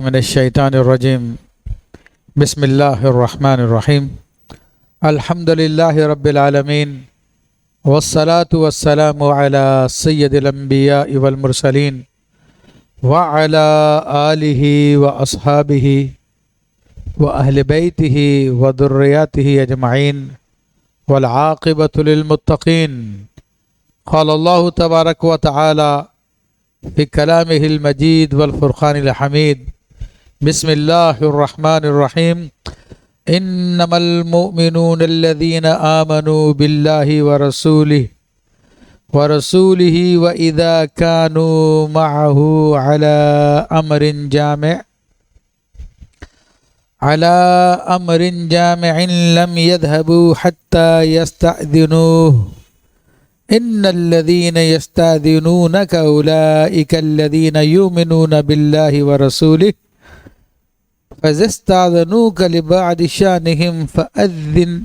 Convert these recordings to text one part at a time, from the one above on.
من الشیطان الرجیم بسم اللہ الرحمن الرحیم الحمد للہ رب العالمین والصلاة والسلام علی سید الانبیاء والمرسلین وعلی آلہ واصحابہ واہل بیتہ وذریاتہ اجمعین والعاقبۃ للمتقین قال اللہ تبارک و تعالی فی کلامہ المجید والفرقان الحمید بسم اللہ الرحمن الرحیم انما المؤمنون الذین آمنوا باللہ ورسولہ وإذا كانوا معه على أمر جامع لم يذهبوا حتى يستأذنوه ان الذين يستأذنونك أولئك الذين يؤمنون بالله ورسوله فإذا استأذنوك لبعض شأنهم فأذن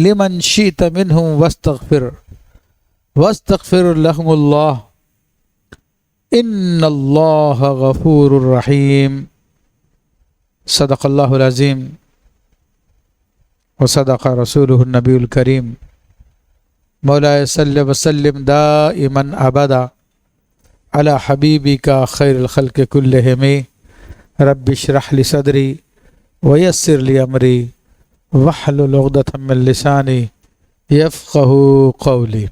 لمن شئت منهم واستغفر لهم الله ان الله غفور رحيم صدق الله العظيم وصدق رسوله النبي الكريم مولاي صل وسلم دائما ابدا على حبيبك خير الخلق كلهم رب اشرح لي صدري ويسر لي امري واحلل عقدة من لساني يفقهوا قولي۔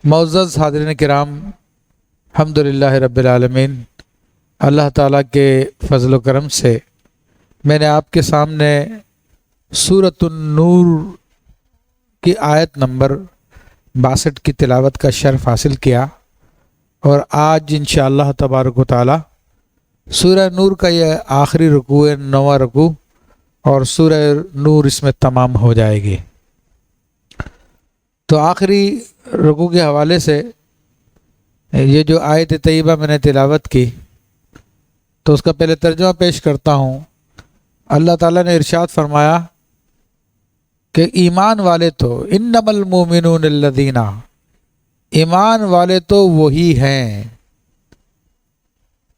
معزز حاضرین کرام، الحمدللہ رب العالمین، اللہ تعالیٰ کے فضل و کرم سے میں نے آپ کے سامنے سورۃ النور کی آیت نمبر 62 کی تلاوت کا شرف حاصل کیا، اور آج انشاءاللہ تبارک و تعالی سورہ نور کا یہ آخری رکوع ہے، 9واں رکوع، اور سورہ نور اس میں تمام ہو جائے گی۔ تو آخری رکوع کے حوالے سے یہ جو آیت طیبہ میں نے تلاوت کی تو اس کا پہلے ترجمہ پیش کرتا ہوں۔ اللہ تعالیٰ نے ارشاد فرمایا کہ ایمان والے تو انما المؤمنون الذین، ایمان والے تو وہی ہیں،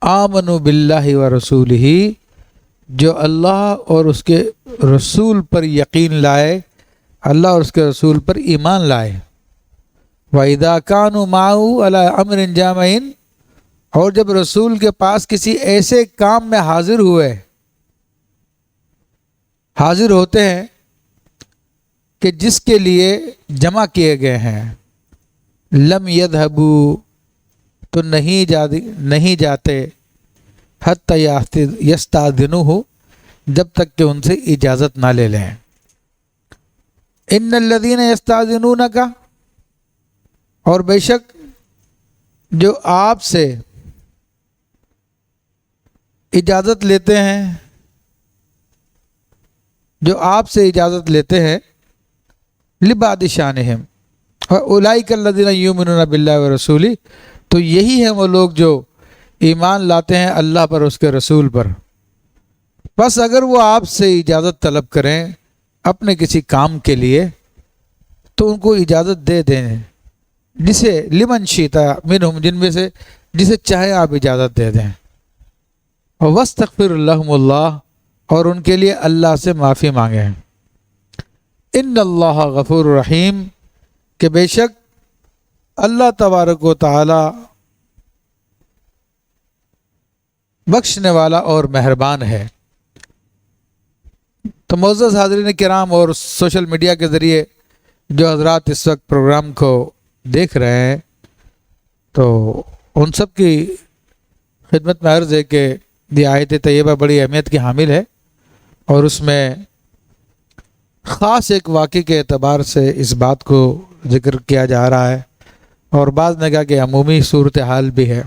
آمنوا باللہ ورسولہ، جو اللہ اور اس کے رسول پر یقین لائے، اللہ اور اس کے رسول پر ایمان لائے۔ وَإِذَا كَانُوا مَعَهُ عَلَىٰ أَمْرٍ جَامِعٍ، اور جب رسول کے پاس کسی ایسے کام میں حاضر ہوتے ہیں کہ جس کے لیے جمع کیے گئے ہیں، لم يذهبوا، تو نہیں جاتے، حتی یستأذنوہ، جب تک کہ ان سے اجازت نہ لے لیں۔ ان الذین یستأذنونک، اور بے شک جو آپ سے اجازت لیتے ہیں، لبعض شانہم اولئک الذین یؤمنون باللہ ورسولہ، تو یہی ہیں وہ لوگ جو ایمان لاتے ہیں اللہ پر، اس کے رسول پر۔ بس اگر وہ آپ سے اجازت طلب کریں اپنے کسی کام کے لیے تو ان کو اجازت دے دیں، جسے لمن شئت منہم، جن میں سے جسے چاہے آپ اجازت دے دیں۔ واستغفر لهم اللہ، اور ان کے لیے اللہ سے معافی مانگیں۔ ان اللہ غفور رحیم، کہ بے شک اللہ تبارک و تعالی بخشنے والا اور مہربان ہے۔ تو معزز حاضرین کرام اور سوشل میڈیا کے ذریعے جو حضرات اس وقت پروگرام کو دیکھ رہے ہیں، تو ان سب کی خدمت میں عرض ہے کہ یہ آیت طیبہ بڑی اہمیت کی حامل ہے، اور اس میں خاص ایک واقعے کے اعتبار سے اس بات کو ذکر کیا جا رہا ہے، اور بعض نے کہا کہ عمومی صورتحال بھی ہے،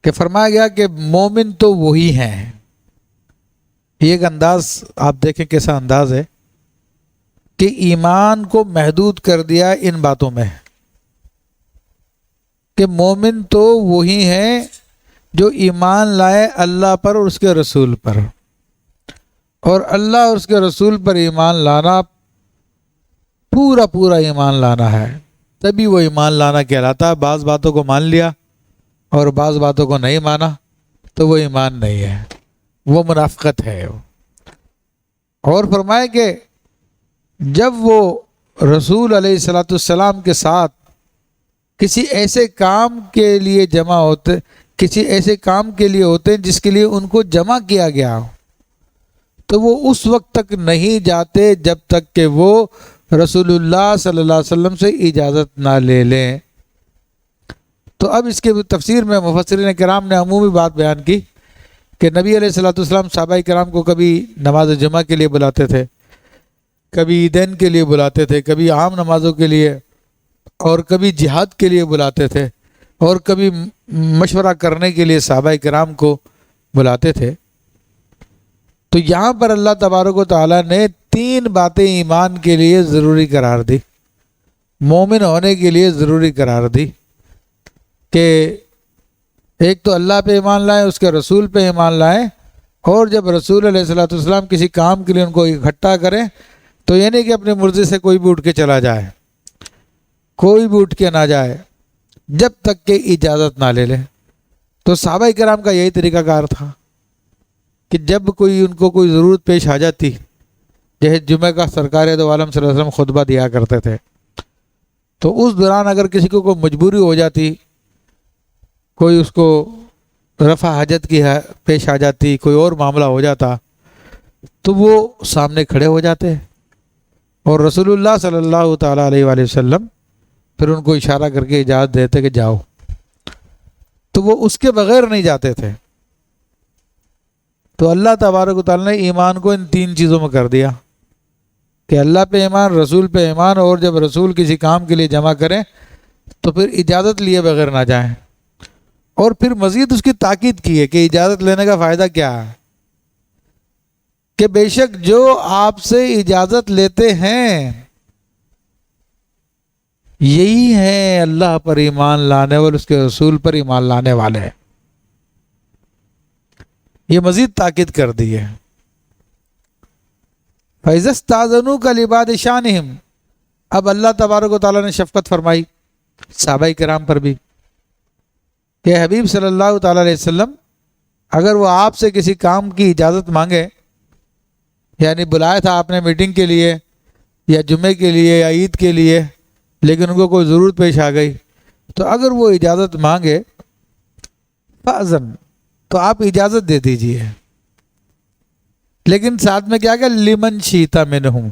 کہ فرمایا گیا کہ مومن تو وہی ہیں۔ یہ ایک انداز آپ دیکھیں کیسا انداز ہے کہ ایمان کو محدود کر دیا ان باتوں میں، کہ مومن تو وہی ہیں جو ایمان لائے اللہ پر اور اس کے رسول پر، اور اللہ اور اس کے رسول پر ایمان لانا پورا ایمان لانا ہے، تبھی وہ ایمان لانا کہلاتا ہے۔ بعض باتوں کو مان لیا اور بعض باتوں کو نہیں مانا تو وہ ایمان نہیں ہے، وہ منافقت ہے۔ اور فرمائے کہ جب وہ رسول علیہ الصلاۃ والسلام کے ساتھ کسی ایسے کام کے لیے جمع ہوتے، کسی ایسے کام کے لیے ہوتے ہیں جس کے لیے ان کو جمع کیا گیا ہو، تو وہ اس وقت تک نہیں جاتے جب تک کہ وہ رسول اللہ صلی اللہ علیہ وسلم سے اجازت نہ لے لیں۔ تو اب اس کے تفسیر میں مفسرین کرام نے عمومی بات بیان کی کہ نبی علیہ الصلوۃ والسلام صحابہ کرام کو کبھی نماز جمعہ کے لیے بلاتے تھے، کبھی عیدین کے لیے بلاتے تھے، کبھی عام نمازوں کے لیے، اور کبھی جہاد کے لیے بلاتے تھے، اور کبھی مشورہ کرنے کے لیے صحابہ کرام کو بلاتے تھے۔ تو یہاں پر اللہ تبارک و تعالیٰ نے 3 باتیں ایمان کے لیے ضروری قرار دی، مومن ہونے کے لیے ضروری قرار دی، کہ ایک تو اللہ پہ ایمان لائیں، اس کے رسول پہ ایمان لائیں، اور جب رسول علیہ الصلوۃ والسلام کسی کام کے لیے ان کو اکٹھا کریں تو یہ نہیں کہ اپنی مرضی سے کوئی بھی اٹھ کے چلا جائے، کوئی بھی اٹھ کے نہ جائے جب تک کہ اجازت نہ لے لے۔ تو صحابہ کرام کا یہی طریقہ کار تھا کہ جب کوئی ان کو کوئی ضرورت پیش آ جاتی، جیسے جمعہ کا سرکار دو عالم صلی اللہ علیہ وسلم خطبہ دیا کرتے تھے، تو اس دوران اگر کسی کو کوئی مجبوری ہو جاتی، کوئی اس کو رفع حاجت کی پیش آ جاتی، کوئی اور معاملہ ہو جاتا، تو وہ سامنے کھڑے ہو جاتے، اور رسول اللہ صلی اللہ تعالیٰ علیہ وآلہ وسلم پھر ان کو اشارہ کر کے اجازت دیتے کہ جاؤ، تو وہ اس کے بغیر نہیں جاتے تھے۔ تو اللہ تبارک و تعالیٰ نے ایمان کو ان 3 چیزوں میں کر دیا کہ اللہ پہ ایمان، رسول پہ ایمان، اور جب رسول کسی کام کے لیے جمع کریں تو پھر اجازت لیے بغیر نہ جائیں۔ اور پھر مزید اس کی تاکید کی ہے کہ اجازت لینے کا فائدہ کیا ہے، کہ بے شک جو آپ سے اجازت لیتے ہیں یہی ہیں اللہ پر ایمان لانے والے، اس کے رسول پر ایمان لانے والے۔ یہ مزید تاکید کر دی ہے۔ فَإِذَا اسْتَأْذَنُوكَ لِبَعْضِ شَأْنِهِمْ، اب اللہ تبارک و تعالیٰ نے شفقت فرمائی صحابہ کرام پر بھی کہ حبیب صلی اللہ تعالیٰ علیہ وسلم اگر وہ آپ سے کسی کام کی اجازت مانگے، یعنی بلایا تھا آپ نے میٹنگ کے لیے یا جمعے کے لیے یا عید کے لیے، لیکن ان کو کوئی ضرورت پیش آ گئی، تو اگر وہ اجازت مانگے فَأْذَن، تو آپ اجازت دے دیجیے، لیکن ساتھ میں کیا کہ لمن شیتا منہم،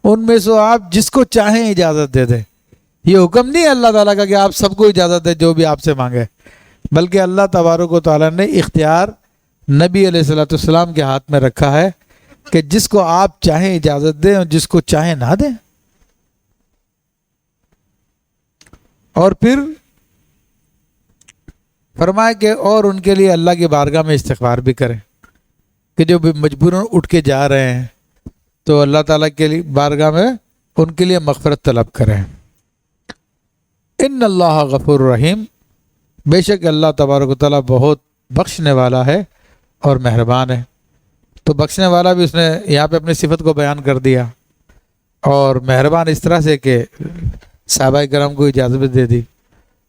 ان میں سے آپ جس کو چاہیں اجازت دے دیں۔ یہ حکم نہیں ہے اللہ تعالیٰ کا کہ آپ سب کو اجازت دیں جو بھی آپ سے مانگے، بلکہ اللہ تبارک و تعالیٰ نے اختیار نبی علیہ الصلوۃ والسلام کے ہاتھ میں رکھا ہے کہ جس کو آپ چاہیں اجازت دیں اور جس کو چاہیں نہ دیں۔ اور پھر فرمائے کہ اور ان کے لیے اللہ کی بارگاہ میں استغفار بھی کریں، کہ جو مجبوراً اٹھ کے جا رہے ہیں تو اللہ تعالیٰ کے لیے بارگاہ میں ان کے لیے مغفرت طلب کریں۔ ان اللہ غفور رحیم، بے شک اللہ تبارک و تعالیٰ بہت بخشنے والا ہے اور مہربان ہے۔ تو بخشنے والا بھی اس نے یہاں پہ اپنی صفت کو بیان کر دیا، اور مہربان اس طرح سے کہ صحابہ کرام کو اجازت دے دی۔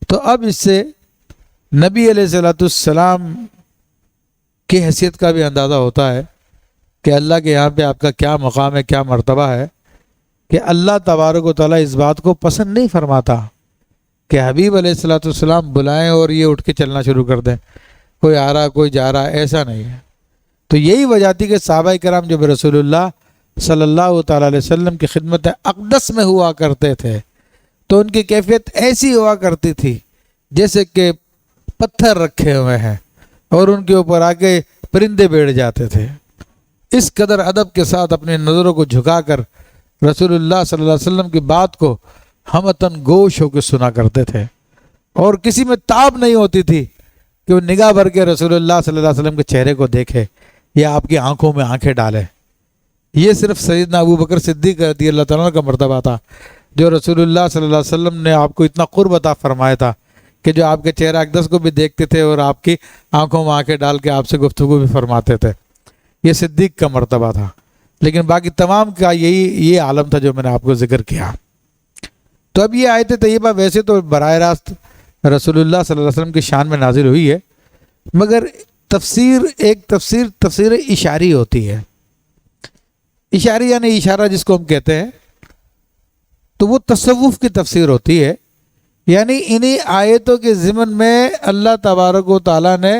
تو اب اس سے نبی علیہ الصلوۃ والسلام کی حیثیت کا بھی اندازہ ہوتا ہے کہ اللہ کے یہاں پہ آپ کا کیا مقام ہے، کیا مرتبہ ہے، کہ اللہ تبارک و تعالیٰ اس بات کو پسند نہیں فرماتا کہ حبیب علیہ الصلوۃ والسلام بلائیں اور یہ اٹھ کے چلنا شروع کر دیں، کوئی آ رہا کوئی جا رہا، ایسا نہیں ہے۔ تو یہی وجہ تھی کہ صحابہ کرام جب رسول اللہ صلی اللہ تعالیٰ علیہ وسلم کی خدمت اقدس میں ہوا کرتے تھے تو ان کی کیفیت ایسی ہوا کرتی تھی جیسے کہ پتھر رکھے ہوئے ہیں اور ان کے اوپر آگے پرندے بیٹھ جاتے تھے۔ اس قدر ادب کے ساتھ اپنی نظروں کو جھکا کر رسول اللہ صلی اللہ علیہ وسلم کی بات کو ہمتن گوش ہو کے سنا کرتے تھے، اور کسی میں تاب نہیں ہوتی تھی کہ وہ نگاہ بھر کے رسول اللہ صلی اللہ علیہ وسلم کے چہرے کو دیکھے یا آپ کی آنکھوں میں آنکھیں ڈالے۔ یہ صرف سیدنا ابو بکر صدیق رضی اللہ تعالیٰ کا مرتبہ تھا، جو رسول اللہ صلی اللہ علیہ وسلم نے آپ کو اتنا قرب عطا فرمایا تھا کہ جو آپ کے چہرہ اقدس کو بھی دیکھتے تھے اور آپ کی آنکھوں میں آنکھیں ڈال کے آپ سے گفتگو بھی فرماتے تھے۔ یہ صدیق کا مرتبہ تھا، لیکن باقی تمام کا یہ عالم تھا جو میں نے آپ کو ذکر کیا۔ تو اب یہ آیت طیبہ ویسے تو براہ راست رسول اللہ صلی اللہ علیہ وسلم کی شان میں نازل ہوئی ہے، مگر تفسیر اشاری ہوتی ہے۔ اشاری یعنی اشارہ جس کو ہم کہتے ہیں، تو وہ تصوف کی تفسیر ہوتی ہے، یعنی انہی آیتوں کے ضمن میں اللہ تبارک و تعالیٰ نے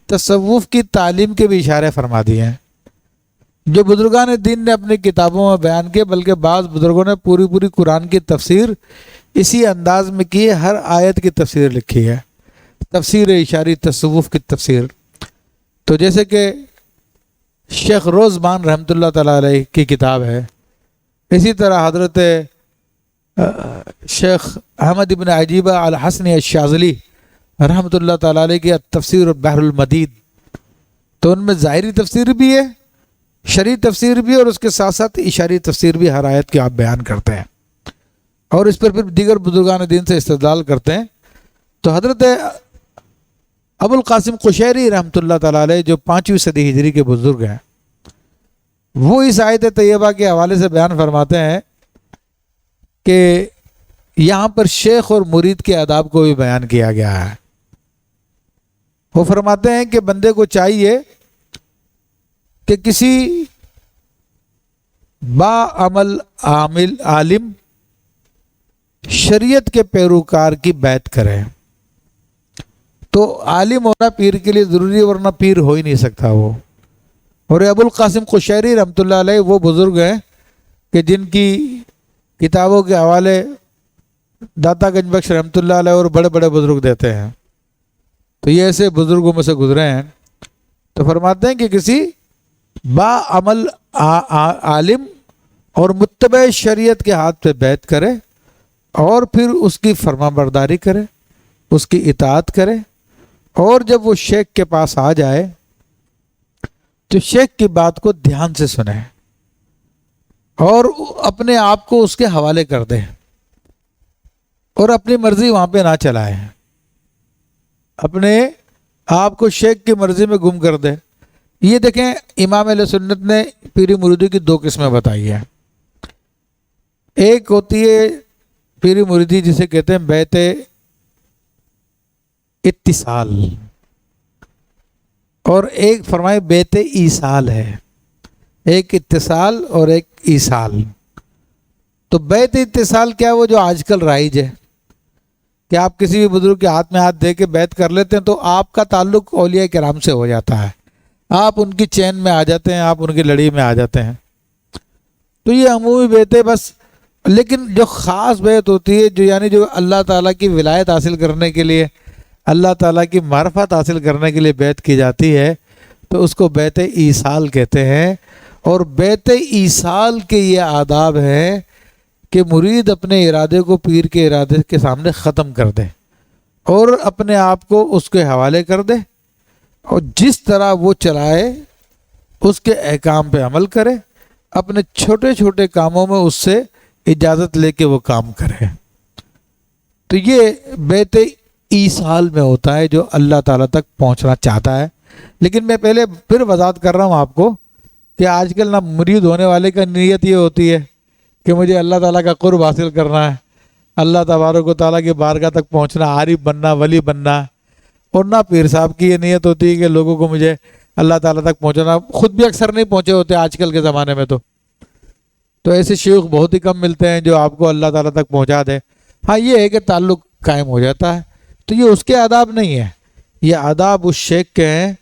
تصوف کی تعلیم کے بھی اشارے فرما دیے ہیں، جو بزرگان دین نے اپنی کتابوں میں بیان کیے، بلکہ بعض بزرگوں نے پوری قرآن کی تفسیر اسی انداز میں کی ہے، ہر آیت کی تفسیر لکھی ہے، تفسیر اشاری، تصوف کی تفسیر۔ تو جیسے کہ شیخ روزبان رحمۃ اللہ تعالیٰ علیہ کی کتاب ہے، اسی طرح حضرت شیخ احمد ابن عجیبہ الحسنی الشاذلی رحمۃ اللہ تعالیٰ علیہ کی تفسیر البحر المدید، تو ان میں ظاہری تفسیر بھی ہے، شرعی تفسیر بھی، اور اس کے ساتھ ساتھ اشاری تفسیر بھی ہر آیت کی آپ بیان کرتے ہیں، اور اس پر پھر دیگر بزرگان دین سے استدلال کرتے ہیں۔ تو حضرت ابو القاسم قشیری رحمۃ اللہ تعالیٰ علیہ جو 5ویں صدی ہجری کے بزرگ ہیں، وہ اس آیت طیبہ کے حوالے سے بیان فرماتے ہیں کہ یہاں پر شیخ اور مرید کے آداب کو بھی بیان کیا گیا ہے۔ وہ فرماتے ہیں کہ بندے کو چاہیے کہ کسی باعمل عالم شریعت کے پیروکار کی بیعت کرے۔ تو عالم ہونا پیر کے لیے ضروری ہے، ورنہ پیر ہو ہی نہیں سکتا وہ۔ اور ابو القاسم قشیری رحمۃ اللہ علیہ وہ بزرگ ہیں کہ جن کی کتابوں کے حوالے داتا گنج بخش رحمۃ اللہ علیہ اور بڑے بڑے بزرگ دیتے ہیں، تو یہ ایسے بزرگوں میں سے گزرے ہیں۔ تو فرماتے ہیں کہ کسی باعمل عالم اور متبع شریعت کے ہاتھ پہ بیعت کرے، اور پھر اس کی فرما برداری کرے، اس کی اطاعت کرے، اور جب وہ شیخ کے پاس آ جائے تو شیخ کی بات کو دھیان سے سنے اور اپنے آپ کو اس کے حوالے کر دے، اور اپنی مرضی وہاں پہ نہ چلائے، اپنے آپ کو شیخ کی مرضی میں گم کر دے۔ یہ دیکھیں، امام اہل سنت نے پیری مریدی کی 2 قسمیں بتائی ہیں۔ ایک ہوتی ہے پیری مریدی جسے کہتے ہیں بیعت اتصال، اور ایک فرمائے بیعت ایصال ہے، ایک اتصال اور ایک ایصال۔ تو بیعت اتصال کیا وہ جو آج کل رائج ہے کہ آپ کسی بھی بزرگ کے ہاتھ میں ہاتھ دے کے بیعت کر لیتے ہیں، تو آپ کا تعلق اولیاء کرام سے ہو جاتا ہے، آپ ان کی چین میں آ جاتے ہیں، آپ ان کی لڑی میں آ جاتے ہیں۔ تو یہ عمومی بیعت ہے بس، لیکن جو خاص بیعت ہوتی ہے، جو اللہ تعالیٰ کی ولایت حاصل کرنے کے لیے، اللہ تعالیٰ کی معرفت حاصل کرنے کے لیے بیعت کی جاتی ہے، تو اس کو بیعت ایصال کہتے ہیں۔ اور بیعت ایصال کے یہ آداب ہے کہ مرید اپنے ارادے کو پیر کے ارادے کے سامنے ختم کر دے، اور اپنے آپ کو اس کے حوالے کر دے، اور جس طرح وہ چلائے اس کے احکام پہ عمل کرے، اپنے چھوٹے چھوٹے کاموں میں اس سے اجازت لے کے وہ کام کرے۔ تو یہ بیعت ایصال میں ہوتا ہے جو اللہ تعالیٰ تک پہنچنا چاہتا ہے۔ لیکن میں پہلے پھر وضاحت کر رہا ہوں آپ کو کہ آج کل نہ مرید ہونے والے کا نیت یہ ہوتی ہے کہ مجھے اللہ تعالیٰ کا قرب حاصل کرنا ہے، اللہ تبارک و تعالیٰ کی بارگاہ تک پہنچنا، عارف بننا، ولی بننا، اور نہ پیر صاحب کی یہ نیت ہوتی ہے کہ لوگوں کو مجھے اللہ تعالیٰ تک پہنچنا۔ خود بھی اکثر نہیں پہنچے ہوتے آج کل کے زمانے میں، تو ایسے شیوخ بہت ہی کم ملتے ہیں جو آپ کو اللہ تعالیٰ تک پہنچا دیں۔ ہاں یہ ہے کہ تعلق قائم ہو جاتا ہے، تو یہ اس کے آداب نہیں ہے، یہ آداب اس شیخ کے ہیں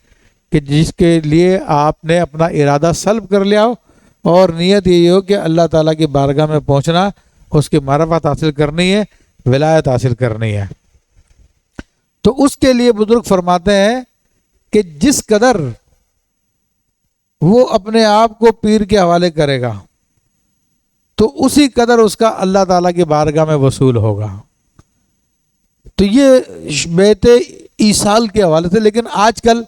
کہ جس کے لیے آپ نے اپنا ارادہ سلب کر لیا ہو، اور نیت یہی ہو کہ اللہ تعالیٰ کی بارگاہ میں پہنچنا، اس کی معرفت حاصل کرنی ہے، ولایت حاصل کرنی ہے۔ تو اس کے لیے بزرگ فرماتے ہیں کہ جس قدر وہ اپنے آپ کو پیر کے حوالے کرے گا تو اسی قدر اس کا اللہ تعالیٰ کی بارگاہ میں وصول ہوگا۔ تو یہ بیعت ایصال کے حوالے سے۔ لیکن آج کل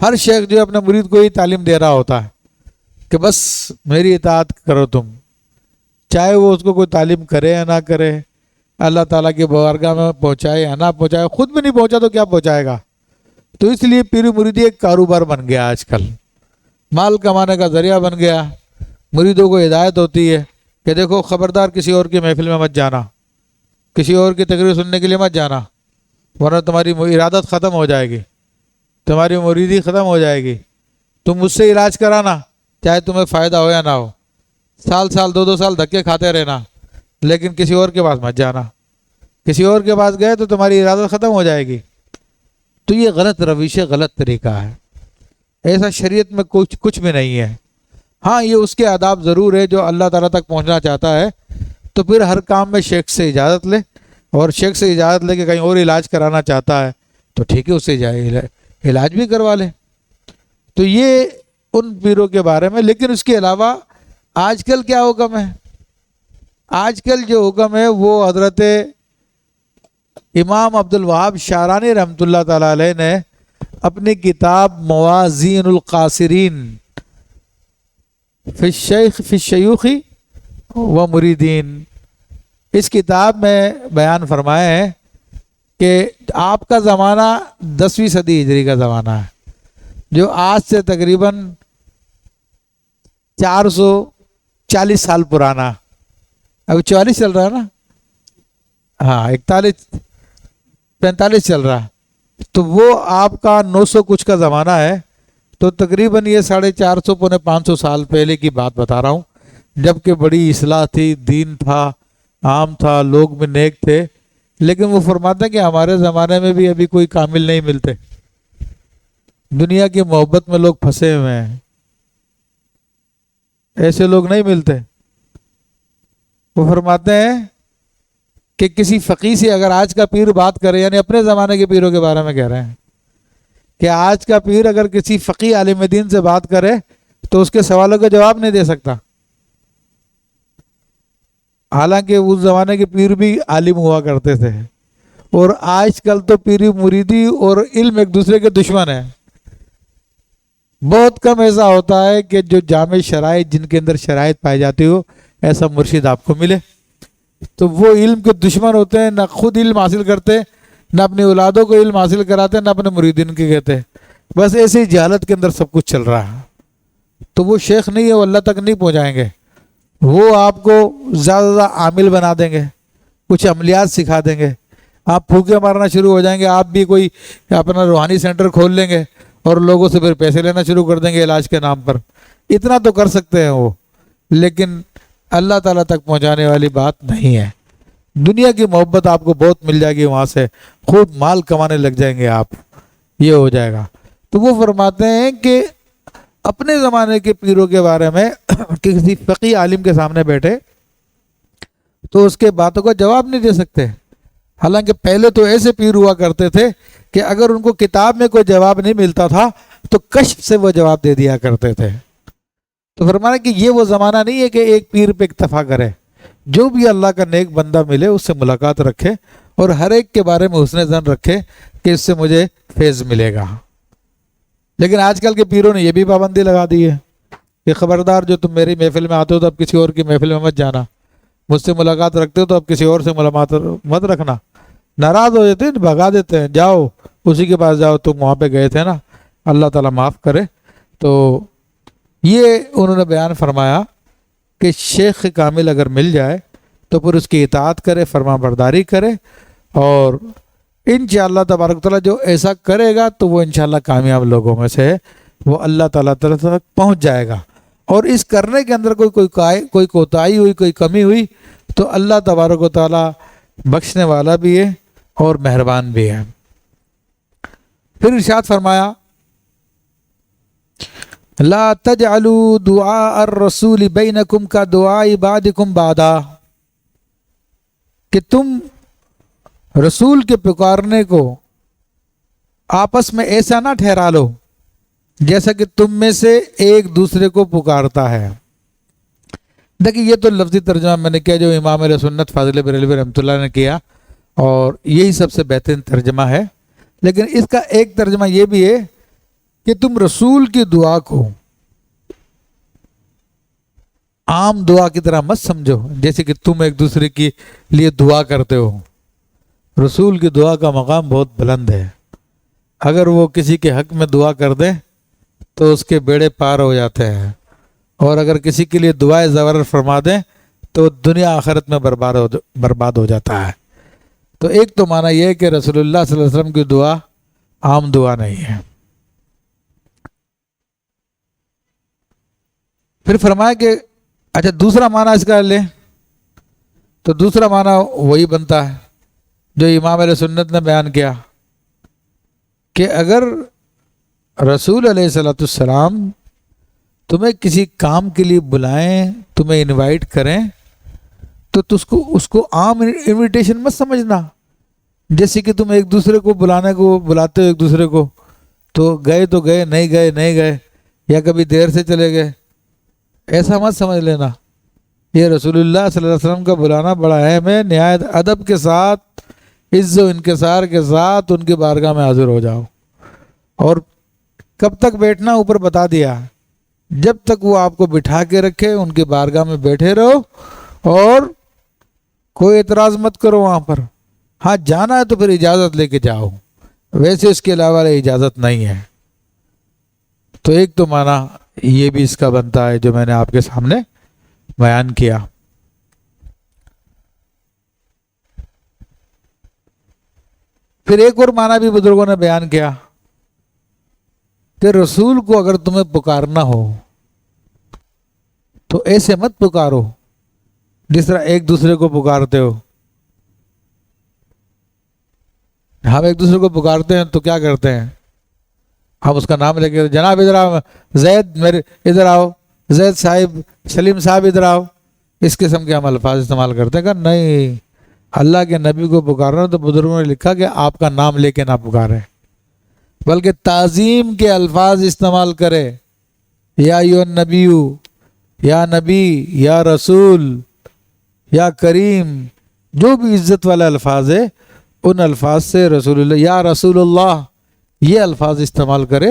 ہر شیخ جو اپنے مرید کو ہی تعلیم دے رہا ہوتا ہے کہ بس میری اطاعت کرو تم، چاہے وہ اس کو کوئی تعلیم کرے یا نہ کرے، اللہ تعالیٰ کی بارگاہ میں پہنچائے یا نہ پہنچائے، خود بھی نہیں پہنچا تو کیا پہنچائے گا۔ تو اس لیے پیری مریدی ایک کاروبار بن گیا، آج کل مال کمانے کا ذریعہ بن گیا۔ مریدوں کو ہدایت ہوتی ہے کہ دیکھو خبردار کسی اور کی محفل میں مت جانا، کسی اور کی تقریر سننے کے لیے مت جانا، ورنہ تمہاری ارادت ختم ہو جائے گی، تمہاری مریدی ختم ہو جائے گی۔ تم مجھ سے علاج کرانا، چاہے تمہیں فائدہ ہو یا نہ ہو، سال سال 2 سال دھکے کھاتے رہنا، لیکن کسی اور کے پاس مت جانا۔ کسی اور کے پاس گئے تو تمہاری ارادت ختم ہو جائے گی۔ تو یہ غلط روش ہے، غلط طریقہ ہے، ایسا شریعت میں کچھ بھی نہیں ہے۔ ہاں یہ اس کے آداب ضرور ہے، جو اللہ تعالیٰ تک پہنچنا چاہتا ہے تو پھر ہر کام میں شیخ سے اجازت لے، اور شیخ سے اجازت لے کے کہیں اور علاج کرانا چاہتا ہے تو ٹھیک ہے، اس سے علاج بھی کروا لے۔ تو یہ ان پیروں کے بارے میں۔ لیکن اس کے علاوہ آج کل کیا حکم ہے؟ آج کل جو حکم ہے وہ حضرت امام عبد الوہاب شعرانی رحمۃ اللہ تعالیٰ علیہ نے اپنی کتاب موازین القاصرین فی الشیوخ و مریدین، اس کتاب میں بیان فرمائے ہیں کہ آپ کا زمانہ 10ویں صدی ہجری کا زمانہ ہے، جو آج سے تقریباً 440 سال پرانا، ابھی 44 چل رہا ہے نا، ہاں 45 چل رہا ہے، تو وہ آپ کا 900 کچھ کا زمانہ ہے۔ تو تقریباً یہ 450 پونے 500 سال پہلے کی بات بتا رہا ہوں، جب کہ بڑی اصلاح تھی، دین تھا، عام تھا، لوگ بھی نیک تھے۔ لیکن وہ فرماتے ہیں کہ ہمارے زمانے میں بھی ابھی کوئی کامل نہیں ملتے، دنیا کی محبت میں لوگ پھنسے ہوئے ہیں، ایسے لوگ نہیں ملتے۔ وہ فرماتے ہیں کہ کسی فقیہ سے اگر آج کا پیر بات کرے، یعنی اپنے زمانے کے پیروں کے بارے میں کہہ رہے ہیں کہ آج کا پیر اگر کسی فقیہ عالم دین سے بات کرے تو اس کے سوالوں کا جواب نہیں دے سکتا، حالانکہ اس زمانے کے پیر بھی عالم ہوا کرتے تھے۔ اور آج کل تو پیری مریدی اور علم ایک دوسرے کے دشمن ہیں۔ بہت کم ایسا ہوتا ہے کہ جو جامع شرائط، جن کے اندر شرائط پائی جاتی ہو، ایسا مرشد آپ کو ملے۔ تو وہ علم کے دشمن ہوتے ہیں، نہ خود علم حاصل کرتے، نہ اپنی اولادوں کو علم حاصل کراتے، نہ اپنے مریدین کے کہتے، بس ایسے ہی جہالت کے اندر سب کچھ چل رہا ہے۔ تو وہ شیخ نہیں ہے، وہ اللہ تک نہیں پہنچائیں گے، وہ آپ کو زیادہ زیادہ عامل بنا دیں گے، کچھ عملیات سکھا دیں گے، آپ پھوکے مارنا شروع ہو جائیں گے، آپ بھی کوئی اپنا روحانی سینٹر کھول لیں گے اور لوگوں سے پھر پیسے لینا شروع کر دیں گے علاج کے نام پر۔ اتنا تو کر سکتے ہیں وہ، لیکن اللہ تعالیٰ تک پہنچانے والی بات نہیں ہے۔ دنیا کی محبت آپ کو بہت مل جائے گی، وہاں سے خوب مال کمانے لگ جائیں گے آپ، یہ ہو جائے گا۔ تو وہ فرماتے ہیں کہ اپنے زمانے کے پیروں کے بارے میں کسی فقیہ عالم کے سامنے بیٹھے تو اس کے باتوں کا جواب نہیں دے سکتے، حالانکہ پہلے تو ایسے پیر ہوا کرتے تھے کہ اگر ان کو کتاب میں کوئی جواب نہیں ملتا تھا تو کشف سے وہ جواب دے دیا کرتے تھے۔ تو فرمانا کہ یہ وہ زمانہ نہیں ہے کہ ایک پیر پہ اکتفا کرے، جو بھی اللہ کا نیک بندہ ملے اس سے ملاقات رکھے اور ہر ایک کے بارے میں حسن ظن رکھے کہ اس سے مجھے فیض ملے گا۔ لیکن آج کل کے پیروں نے یہ بھی پابندی لگا دی ہے کہ خبردار، جو تم میری محفل میں آتے ہو تو اب کسی اور کی محفل میں مت جانا، مجھ سے ملاقات رکھتے ہو تو اب کسی اور سے ملاقات مت رکھنا۔ ناراض ہو جاتے ہیں، بھگا دیتے ہیں، جاؤ اسی کے پاس جاؤ، تم وہاں پہ گئے تھے نا، اللہ تعالیٰ معاف کرے۔ تو یہ انہوں نے بیان فرمایا کہ شیخ کامل اگر مل جائے تو پھر اس کی اطاعت کرے، فرما برداری کرے، اور انشاءاللہ تبارک تعالیٰ جو ایسا کرے گا تو وہ انشاءاللہ کامیاب لوگوں میں سے ہے، وہ اللہ تعالیٰ تک پہنچ جائے گا۔ اور اس کرنے کے اندر کوئی کوتاہی ہوئی، کوئی کمی ہوئی تو اللہ تبارک و تعالیٰ بخشنے والا بھی ہے اور مہربان بھی ہے۔ پھر ارشاد فرمایا لا تجعلوا دعاء الرسول بینکم کا دعاء بعضکم بعضا، کہ تم رسول کے پکارنے کو آپس میں ایسا نہ ٹھہرا لو جیسا کہ تم میں سے ایک دوسرے کو پکارتا ہے۔ دیکھیے یہ تو لفظی ترجمہ میں نے کیا جو امام علیہ سنت فاضل بریلوی رحمۃ اللہ نے کیا، اور یہی سب سے بہترین ترجمہ ہے۔ لیکن اس کا ایک ترجمہ یہ بھی ہے کہ تم رسول کی دعا کو عام دعا کی طرح مت سمجھو، جیسے کہ تم ایک دوسرے کے لیے دعا کرتے ہو۔ رسول کی دعا کا مقام بہت بلند ہے، اگر وہ کسی کے حق میں دعا کر دیں تو اس کے بیڑے پار ہو جاتے ہیں، اور اگر کسی کے لیے دعائیں زبر فرما دیں تو دنیا آخرت میں برباد ہو جاتا ہے۔ تو ایک تو معنی یہ ہے کہ رسول اللہ صلی اللہ علیہ وسلم کی دعا عام دعا نہیں ہے۔ پھر فرمایا کہ اچھا دوسرا معنی اس کا لیں تو دوسرا معنی وہی بنتا ہے جو امام علیہ سنت نے بیان کیا کہ اگر رسول علیہ الصلوۃ والسلام تمہیں کسی کام کے لیے بلائیں، تمہیں انوائٹ کریں، تو اس کو عام انویٹیشن مت سمجھنا، جیسے کہ تم ایک دوسرے کو بلاتے ہو ایک دوسرے کو، تو گئے نہیں گئے یا کبھی دیر سے چلے گئے، ایسا مت سمجھ لینا۔ یہ رسول اللہ صلی اللہ علیہ وسلم کا بلانا بڑا اہم ہے، نہایت ادب کے ساتھ، عز و انکسار کے ساتھ ان کی بارگاہ میں حاضر ہو جاؤ۔ اور کب تک بیٹھنا اوپر بتا دیا، جب تک وہ آپ کو بٹھا کے رکھے ان کی بارگاہ میں بیٹھے رہو اور کوئی اعتراض مت کرو وہاں پر۔ ہاں جانا ہے تو پھر اجازت لے کے جاؤ، ویسے اس کے علاوہ اجازت نہیں ہے۔ تو ایک تو معنی یہ بھی اس کا بنتا ہے جو میں نے آپ کے سامنے بیان کیا۔ پھر ایک اور معنی بھی بزرگوں نے بیان کیا کہ رسول کو اگر تمہیں پکارنا ہو تو ایسے مت پکارو جس طرح ایک دوسرے کو پکارتے ہو۔ ہم ایک دوسرے کو پکارتے ہیں تو کیا کرتے ہیں، ہم اس کا نام لے کے جناب ادھر آؤ، زید میرے ادھر آؤ، زید صاحب، سلیم صاحب ادھر آؤ، اس قسم کے ہم الفاظ استعمال کرتے ہیں کہ نہیں، اللہ کے نبی کو پکارنا تو بزرگوں نے لکھا کہ آپ کا نام لے کے نہ پکارے، بلکہ تعظیم کے الفاظ استعمال کرے، یا ایھا النبی، یا نبی، یا رسول، یا کریم، جو بھی عزت والے الفاظ ہے ان الفاظ سے رسول اللہ، یا رسول اللہ، یہ الفاظ استعمال کرے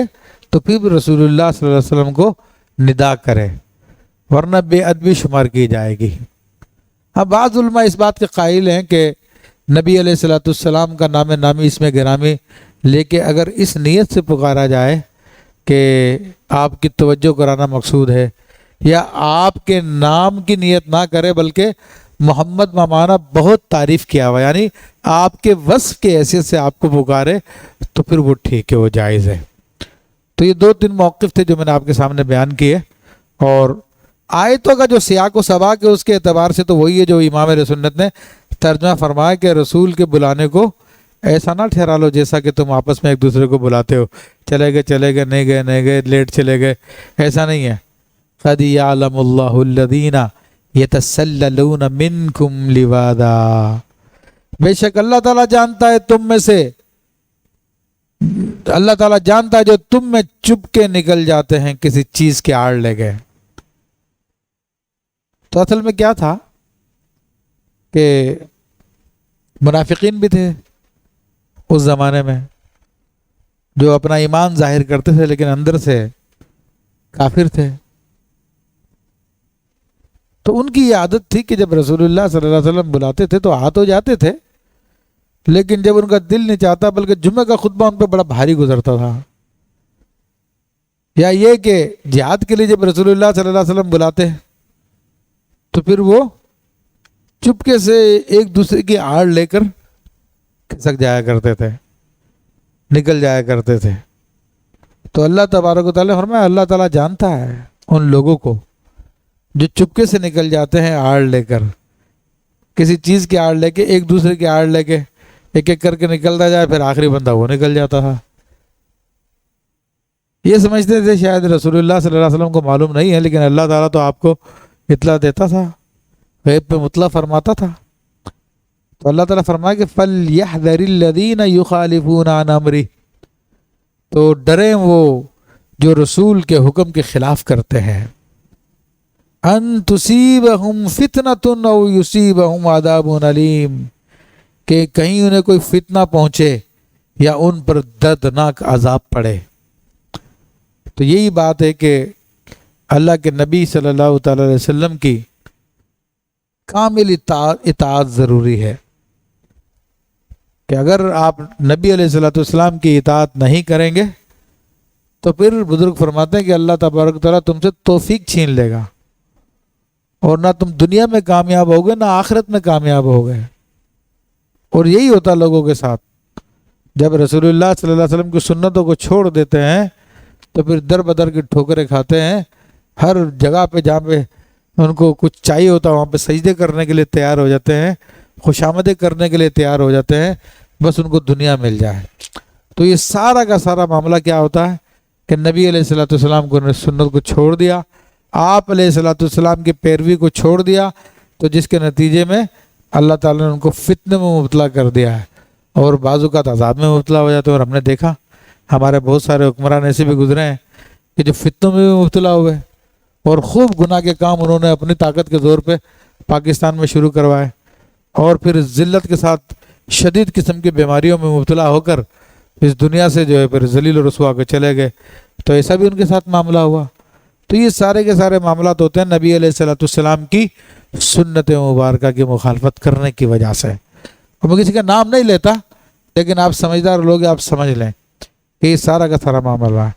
تو پھر رسول اللہ صلی اللہ علیہ وسلم کو ندا کرے، ورنہ بے ادبی شمار کی جائے گی۔ اب بعض علماء اس بات کے قائل ہیں کہ نبی علیہ الصلوۃ والسلام کا نام نامی اس میں گرامی لے کے اگر اس نیت سے پکارا جائے کہ آپ کی توجہ کرانا مقصود ہے، یا آپ کے نام کی نیت نہ کرے بلکہ محمد مامانا بہت تعریف کیا ہوا، یعنی آپ کے وصف کے حیثیت سے آپ کو پکارے، تو پھر وہ ٹھیک ہے، وہ جائز ہے۔ تو یہ 2-3 موقف تھے جو میں نے آپ کے سامنے بیان کیے، اور آیتوں کا جو سیاق و سباق ہے اس کے اعتبار سے تو وہی ہے جو امام علیہ سنت نے ترجمہ فرمایا کہ رسول کے بلانے کو ایسا نہ ٹھہرا لو جیسا کہ تم آپس میں ایک دوسرے کو بلاتے ہو، چلے گئے نہیں گئے لیٹ چلے گئے، ایسا نہیں ہے۔ قَدْ يَعْلَمُ اللَّهُ الَّذِينَ يَتَسَلَّلُونَ مِنْكُمْ لِوَاذًا، بے شک اللہ تعالیٰ جانتا ہے تم میں سے، اللہ تعالیٰ جانتا ہے جو تم میں چپ کے نکل جاتے ہیں کسی چیز کے آڑ لے گئے۔ تو اصل میں کیا تھا کہ منافقین بھی تھے اس زمانے میں جو اپنا ایمان ظاہر کرتے تھے لیکن اندر سے کافر تھے، تو ان کی یہ عادت تھی کہ جب رسول اللہ صلی اللہ علیہ وسلم بلاتے تھے تو آ تو جاتے تھے، لیکن جب ان کا دل نہیں چاہتا، بلکہ جمعہ کا خطبہ ان پہ بڑا بھاری گزرتا تھا، یا یہ کہ جہاد کے لیے جب رسول اللہ صلی اللہ علیہ وسلم بلاتے تو پھر وہ چپکے سے ایک دوسرے کی آڑ لے کر کھسک جایا کرتے تھے، نکل جایا کرتے تھے۔ تو اللہ تبارک و تعالیٰ فرمایا اللہ تعالیٰ جانتا ہے ان لوگوں کو جو چپکے سے نکل جاتے ہیں آڑ لے کر، کسی چیز کی آڑ لے کے، ایک دوسرے کی آڑ لے کے ایک ایک کر کے نکلتا جائے، پھر آخری بندہ وہ نکل جاتا تھا۔ یہ سمجھتے تھے شاید رسول اللہ صلی اللہ علیہ وسلم کو معلوم نہیں ہے، لیکن اللہ تعالیٰ تو آپ کو اطلاع دیتا تھا، غیب پہ مطلع فرماتا تھا۔ تو اللہ تعالیٰ فرمایا کہ فَلْيَحْذَرِ الَّذِينَ يُخَالِفُونَ عَنْ أَمْرِهِ، تو ڈریں وہ جو رسول کے حکم کے خلاف کرتے ہیں، أَن تُصِيبَهُمْ فِتْنَةٌ أَوْ يُصِيبَهُمْ عَذَابٌ أَلِيمٌ، کہ کہیں انہیں کوئی فتنہ پہنچے یا ان پر دردناک عذاب پڑے۔ تو یہی بات ہے کہ اللہ کے نبی صلی اللہ تعالی علیہ وسلم کی کامل اطاعت ضروری ہے، کہ اگر آپ نبی علیہ الصلوۃ والسلام کی اطاعت نہیں کریں گے تو پھر بزرگ فرماتے ہیں کہ اللہ تبارک تعالیٰ تم سے توفیق چھین لے گا، اور نہ تم دنیا میں کامیاب ہوگے نہ آخرت میں کامیاب ہوگے۔ اور یہی ہوتا ہے لوگوں کے ساتھ، جب رسول اللہ صلی اللہ علیہ وسلم کی سنتوں کو چھوڑ دیتے ہیں تو پھر در بدر کی ٹھوکریں کھاتے ہیں۔ ہر جگہ پہ جہاں پہ ان کو کچھ چاہیے ہوتا ہے وہاں پہ سجدے کرنے کے لیے تیار ہو جاتے ہیں، خوشامدیں کرنے کے لیے تیار ہو جاتے ہیں، بس ان کو دنیا مل جائے۔ تو یہ سارا کا سارا معاملہ کیا ہوتا ہے کہ نبی علیہ الصلوۃ والسلام کو سنت کو چھوڑ دیا، آپ علیہ الصلوۃ والسلام کی پیروی کو چھوڑ دیا، تو جس کے نتیجے میں اللہ تعالیٰ نے ان کو فتنے میں مبتلا کر دیا ہے، اور بعض اوقات عذاب میں مبتلا ہو جاتے ہیں۔ اور ہم نے دیکھا ہمارے بہت سارے حکمران ایسے بھی گزرے ہیں کہ جو فتنوں میں بھی مبتلا ہوئے اور خوب گناہ کے کام انہوں نے اپنی طاقت کے زور پہ پاکستان میں شروع کروائے، اور پھر ذلت کے ساتھ شدید قسم کی بیماریوں میں مبتلا ہو کر اس دنیا سے جو ہے پھر ذلیل و رسوا کے چلے گئے۔ تو ایسا بھی ان کے ساتھ معاملہ ہوا۔ تو یہ سارے کے سارے معاملات ہوتے ہیں نبی علیہ الصلوۃ والسلام کی سنت مبارکہ کی مخالفت کرنے کی وجہ سے۔ اور میں کسی کا نام نہیں لیتا، لیکن آپ سمجھدار لوگ آپ سمجھ لیں کہ یہ سارا کا سارا معاملہ ہے۔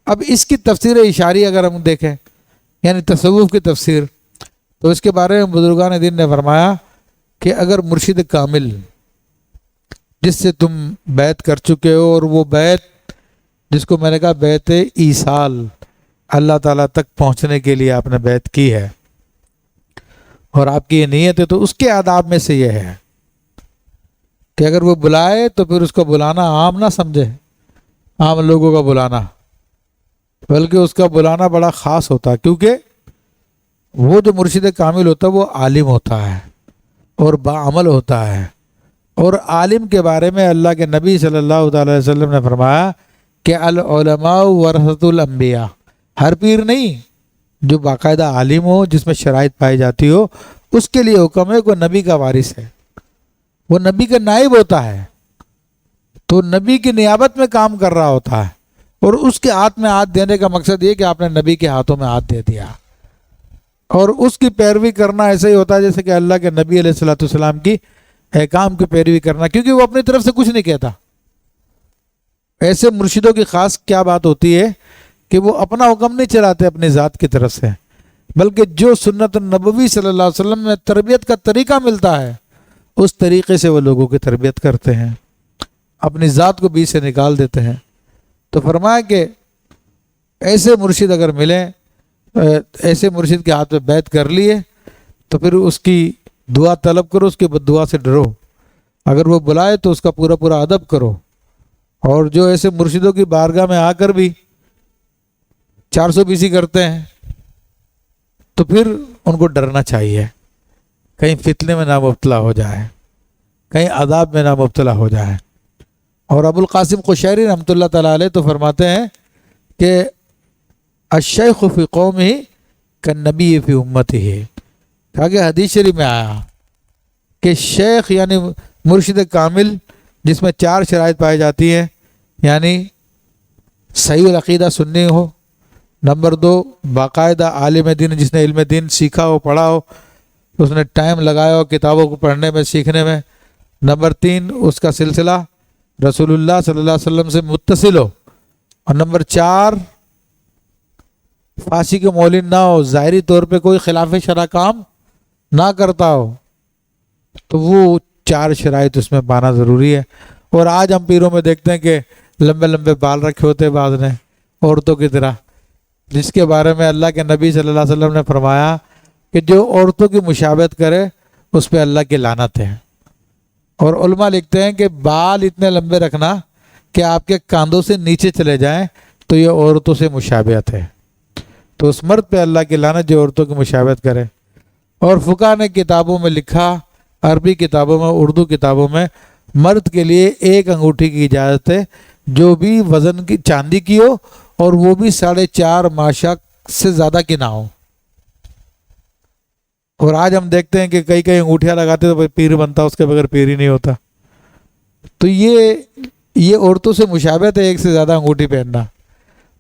اب اس کی تفسیر اشاری اگر ہم دیکھیں، یعنی تصوف کی تفسیر، تو اس کے بارے میں بزرگان دین نے فرمایا کہ اگر مرشد کامل جس سے تم بیعت کر چکے ہو، اور وہ بیعت جس کو میں نے کہا بیعت ایصال، اللہ تعالیٰ تک پہنچنے کے لیے آپ نے بیعت کی ہے، اور آپ کی یہ نیت ہے، تو اس کے آداب میں سے یہ ہے کہ اگر وہ بلائے تو پھر اس کو بلانا عام نہ سمجھے، عام لوگوں کا بلانا، بلکہ اس کا بلانا بڑا خاص ہوتا ہے، کیونکہ وہ جو مرشد کامل ہوتا ہے وہ عالم ہوتا ہے اور باعمل ہوتا ہے۔ اور عالم کے بارے میں اللہ کے نبی صلی اللہ تعالی وسلم نے فرمایا کہ العلماء ورثۃ الانبیاء، ہر پیر نہیں، جو باقاعدہ عالم ہو، جس میں شرائط پائی جاتی ہو، اس کے لیے حکم ہے کہ نبی کا وارث ہے، وہ نبی کا نائب ہوتا ہے، تو نبی کی نیابت میں کام کر رہا ہوتا ہے، اور اس کے ہاتھ میں ہاتھ دینے کا مقصد یہ کہ آپ نے نبی کے ہاتھوں میں ہاتھ دے دیا، اور اس کی پیروی کرنا ایسا ہی ہوتا ہے جیسے کہ اللہ کے نبی علیہ الصلوۃ والسلام کی احکام کی پیروی کرنا، کیونکہ وہ اپنی طرف سے کچھ نہیں کہتا۔ ایسے مرشدوں کی خاص کیا بات ہوتی ہے کہ وہ اپنا حکم نہیں چلاتے اپنی ذات کی طرف سے، بلکہ جو سنت النبوی صلی اللہ علیہ وسلم میں تربیت کا طریقہ ملتا ہے اس طریقے سے وہ لوگوں کی تربیت کرتے ہیں، اپنی ذات کو بیچ سے نکال دیتے ہیں۔ تو فرمایا کہ ایسے مرشد اگر ملیں، ایسے مرشد کے ہاتھ میں بیعت کر لیے تو پھر اس کی دعا طلب کرو، اس کی بد دعا سے ڈرو، اگر وہ بلائے تو اس کا پورا پورا ادب کرو، اور جو ایسے مرشدوں کی بارگاہ میں آ کر بھی 420 کرتے ہیں تو پھر ان کو ڈرنا چاہیے، کہیں فتنے میں نہ مبتلا ہو جائے، کہیں عذاب میں نہ مبتلا ہو جائے۔ اور ابو القاسم قشیری رحمۃ اللہ تعالیٰ علیہ تو فرماتے ہیں کہ الشیخ فی قومہ کالنبی فی امتہ، کہا کہ حدیث شریف میں آیا کہ شیخ یعنی مرشد کامل جس میں 4 شرائط پائی جاتی ہیں، یعنی صحیح العقیدہ سنی ہو، نمبر 2 باقاعدہ عالم دین جس نے علم دین سیکھا ہو، پڑھا ہو، اس نے ٹائم لگایا ہو کتابوں کو پڑھنے میں، سیکھنے میں، نمبر 3 اس کا سلسلہ رسول اللہ صلی اللہ علیہ وسلم سے متصل ہو، اور نمبر 4 فاسق کے مولن نہ ہو، ظاہری طور پہ کوئی خلاف شرع کام نہ کرتا ہو، تو وہ 4 شرائط اس میں پانا ضروری ہے۔ اور آج ہم پیروں میں دیکھتے ہیں کہ لمبے لمبے بال رکھے ہوتے ہیں بعض نے عورتوں کی طرح، جس کے بارے میں اللہ کے نبی صلی اللہ علیہ وسلم نے فرمایا کہ جو عورتوں کی مشابہت کرے اس پہ اللہ کی لعنت ہے۔ اور علماء لکھتے ہیں کہ بال اتنے لمبے رکھنا کہ آپ کے کاندھوں سے نیچے چلے جائیں تو یہ عورتوں سے مشابہت ہے، تو اس مرد پہ اللہ کی لعنت جو عورتوں کی مشابہت کرے۔ اور فقہ نے کتابوں میں لکھا، عربی کتابوں میں، اردو کتابوں میں، مرد کے لیے 1 انگوٹھی کی اجازت ہے جو بھی وزن کی چاندی کی ہو، اور وہ بھی 4.5 ماشا سے زیادہ کی نہ ہو۔ اور آج ہم دیکھتے ہیں کہ کئی انگوٹھیاں لگاتے تو پیر بنتا، اس کے بغیر پیر ہی نہیں ہوتا۔ تو یہ عورتوں سے مشابہت ہے 1 سے زیادہ انگوٹھی پہننا،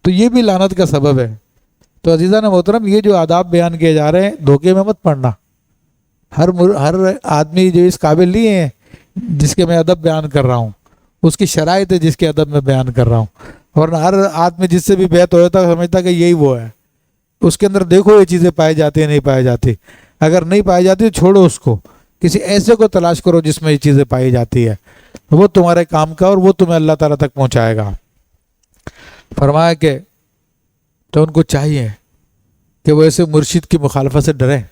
تو یہ بھی لعنت کا سبب ہے۔ تو عزیزان محترم، یہ جو آداب بیان کیے جا رہے ہیں دھوکے میں مت پڑنا۔ ہر آدمی جو اس قابل نہیں ہے جس کے میں ادب بیان کر رہا ہوں، اس کی شرائط ہے جس کے ادب میں بیان کر رہا ہوں، اور ہر آدمی جس سے بھی بیعت ہو جاتا ہے سمجھتا کہ یہی وہ ہے، اس کے اندر دیکھو یہ چیزیں پائی جاتی ہیں نہیں پائی جاتی، اگر نہیں پائی جاتی تو چھوڑو اس کو، کسی ایسے کو تلاش کرو جس میں یہ چیزیں پائی جاتی ہے، وہ تمہارے کام کا اور وہ تمہیں اللہ تعالیٰ تک پہنچائے گا۔ فرمایا کہ تو ان کو چاہیے کہ وہ ایسے مرشد کی مخالفت سے ڈریں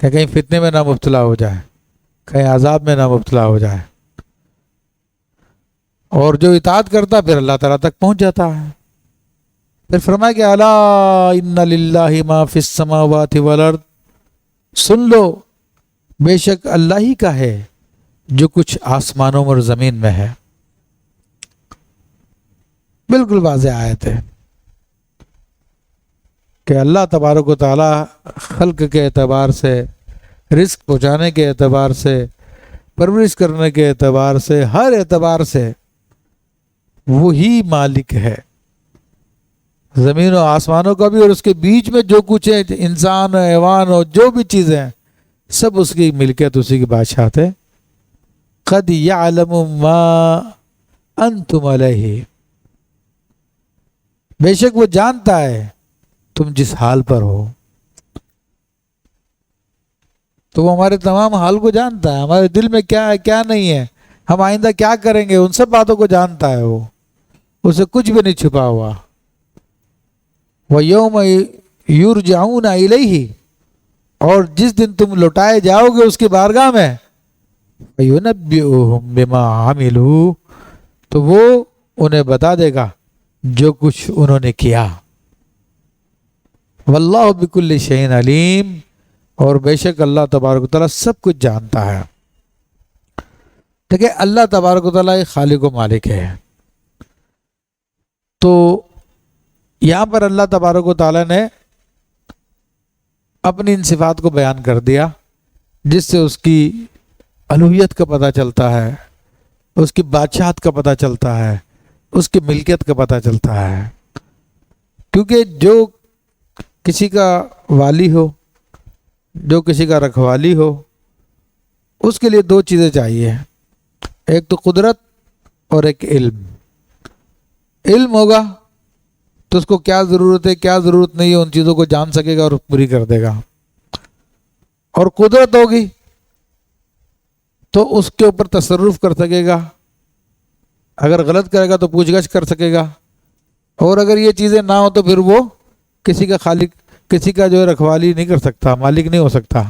کہ کہیں فتنے میں نہ مبتلا ہو جائے، کہیں عذاب میں نہ مبتلا ہو جائے، اور جو اطاعت کرتا پھر اللہ تعالیٰ تک پہنچ جاتا ہے۔ پھر فرمایا کہ الا ان للہ ما فی السماوات والارض، سن لو بے شک اللہ ہی کا ہے جو کچھ آسمانوں اور زمین میں ہے۔ بالکل واضح آیت ہے کہ اللہ تبارک و تعالی خلق کے اعتبار سے، رزق پہنچانے کے اعتبار سے، پرورش کرنے کے اعتبار سے، ہر اعتبار سے وہی مالک ہے، زمین و آسمانوں کا بھی اور اس کے بیچ میں جو کچھ ہے، انسان و حیوان اور جو بھی چیزیں ہیں، سب اس کی ملکیت، اسی کی بادشاہت ہے۔ قد یعلم ما انتم علیہ، بے شک وہ جانتا ہے تم جس حال پر ہو۔ تو وہ ہمارے تمام حال کو جانتا ہے، ہمارے دل میں کیا ہے کیا نہیں ہے، ہم آئندہ کیا کریں گے، ان سب باتوں کو جانتا ہے وہ، اسے کچھ بھی نہیں چھپا ہوا۔ وَيَوْمَ يُرْجَعُونَ إِلَيْهِ، اور جس دن تم لوٹائے جاؤ گے اس کی بارگاہ میں، فَيُنَبِّئُهُم بِمَا عَمِلُوا، تو وہ انہیں بتا دے گا جو کچھ انہوں نے کیا۔ وَاللَّهُ بِكُلِّ شَيْءٍ عَلِيمٌ، اور بے شک اللہ تبارک و تعالیٰ سب کچھ جانتا ہے۔ دیکھیں اللہ تبارک و تعالیٰ ایک خالق و مالک ہے، تو یہاں پر اللہ تبارک و تعالیٰ نے اپنی ان صفات کو بیان کر دیا جس سے اس کی الوہیت کا پتہ چلتا ہے، اس کی بادشاہت کا پتہ چلتا ہے، اس کی ملکیت کا پتہ چلتا ہے۔ کیونکہ جو کسی کا والی ہو، جو کسی کا رکھوالی ہو، اس کے لیے دو چیزیں چاہیے، ایک تو قدرت اور ایک علم۔ علم ہوگا تو اس کو کیا ضرورت ہے کیا ضرورت نہیں ہے ان چیزوں کو جان سکے گا اور پوری کر دے گا، اور قدرت ہوگی تو اس کے اوپر تصرف کر سکے گا، اگر غلط کرے گا تو پوچھ گچھ کر سکے گا، اور اگر یہ چیزیں نہ ہو تو پھر وہ کسی کا خالق، کسی کا جو ہے رکھوالی نہیں کر سکتا، مالک نہیں ہو سکتا۔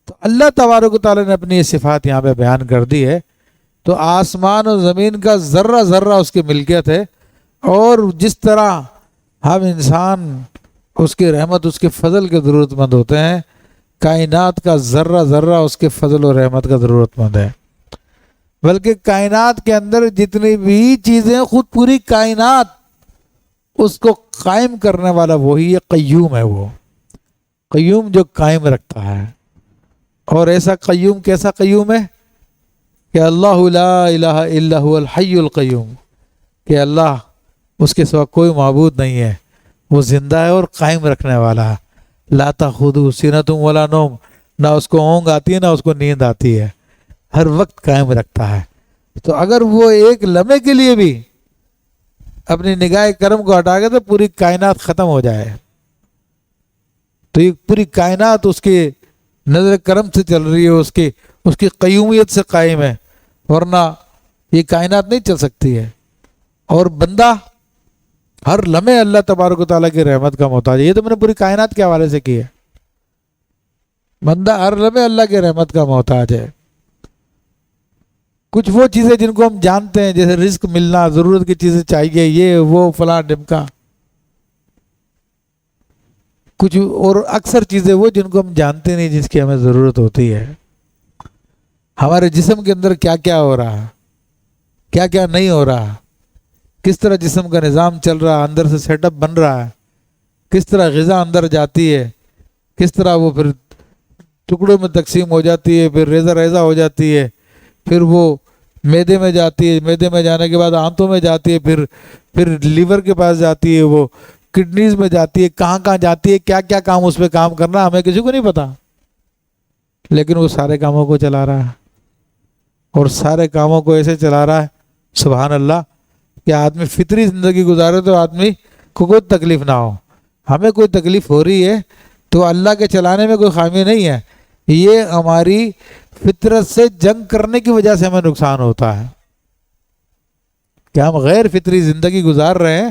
تو اللہ تبارک و تعالیٰ نے اپنی یہ صفات یہاں پہ بیان کر دی ہے، تو آسمان و زمین کا ذرہ ذرہ اس کی ملکیت ہے، اور جس طرح ہم انسان اس کی رحمت، اس کے فضل کے ضرورت مند ہوتے ہیں، کائنات کا ذرہ ذرہ اس کے فضل و رحمت کا ضرورت مند ہے۔ بلکہ کائنات کے اندر جتنی بھی چیزیں، خود پوری کائنات اس کو قائم کرنے والا وہی ہے، قیوم ہے، وہ قیوم جو قائم رکھتا ہے۔ اور ایسا قیوم کیسا قیوم ہے کہ اللہ لا الہ الا هو الحی القیوم، کہ اللہ، اس کے سوا کوئی معبود نہیں ہے، وہ زندہ ہے اور قائم رکھنے والا ہے۔ لا تأخذہ سنۃ ولا نوم، نہ اس کو اونگ آتی ہے نہ اس کو نیند آتی ہے، ہر وقت قائم رکھتا ہے۔ تو اگر وہ ایک لمحے کے لیے بھی اپنی نگاہ کرم کو ہٹا کے تو پوری کائنات ختم ہو جائے، تو یہ پوری کائنات اس کی نظر کرم سے چل رہی ہے، اس کی قیومیت سے قائم ہے، ورنہ یہ کائنات نہیں چل سکتی ہے۔ اور بندہ ہر لمحے اللہ تبارک و تعالیٰ کی رحمت کا محتاج ہے۔ یہ تو میں نے پوری کائنات کے حوالے سے کی ہے، بندہ ہر لمحے اللہ کی رحمت کا محتاج ہے۔ کچھ وہ چیزیں جن کو ہم جانتے ہیں، جیسے رزق ملنا، ضرورت کی چیزیں چاہیے، یہ وہ فلاں ڈمکا، کچھ اور اکثر چیزیں وہ جن کو ہم جانتے نہیں، جس کی ہمیں ضرورت ہوتی ہے۔ ہمارے جسم کے اندر کیا کیا ہو رہا ہے، کیا کیا نہیں ہو رہا، کس طرح جسم کا نظام چل رہا ہے، اندر سے سیٹ اپ بن رہا ہے، کس طرح غذا اندر جاتی ہے، کس طرح وہ پھر ٹکڑوں میں تقسیم ہو جاتی ہے، پھر ریزہ ریزہ ہو جاتی ہے، پھر وہ معدے میں جاتی ہے، معدے میں جانے کے بعد آنتوں میں جاتی ہے، پھر لیور کے پاس جاتی ہے، وہ کڈنیز میں جاتی ہے، کہاں کہاں جاتی ہے، کیا کیا کام اس پہ کام کرنا ہمیں کسی کو نہیں پتا، لیکن وہ سارے کاموں کو چلا رہا ہے، اور سارے کاموں کو ایسے چلا رہا ہے سبحان اللہ کہ آدمی فطری زندگی گزارے تو آدمی کو کوئی تکلیف نہ ہو۔ ہمیں کوئی تکلیف ہو رہی ہے تو اللہ کے چلانے میں کوئی خامی نہیں ہے، یہ ہماری فطرت سے جنگ کرنے کی وجہ سے ہمیں نقصان ہوتا ہے کہ ہم غیر فطری زندگی گزار رہے ہیں،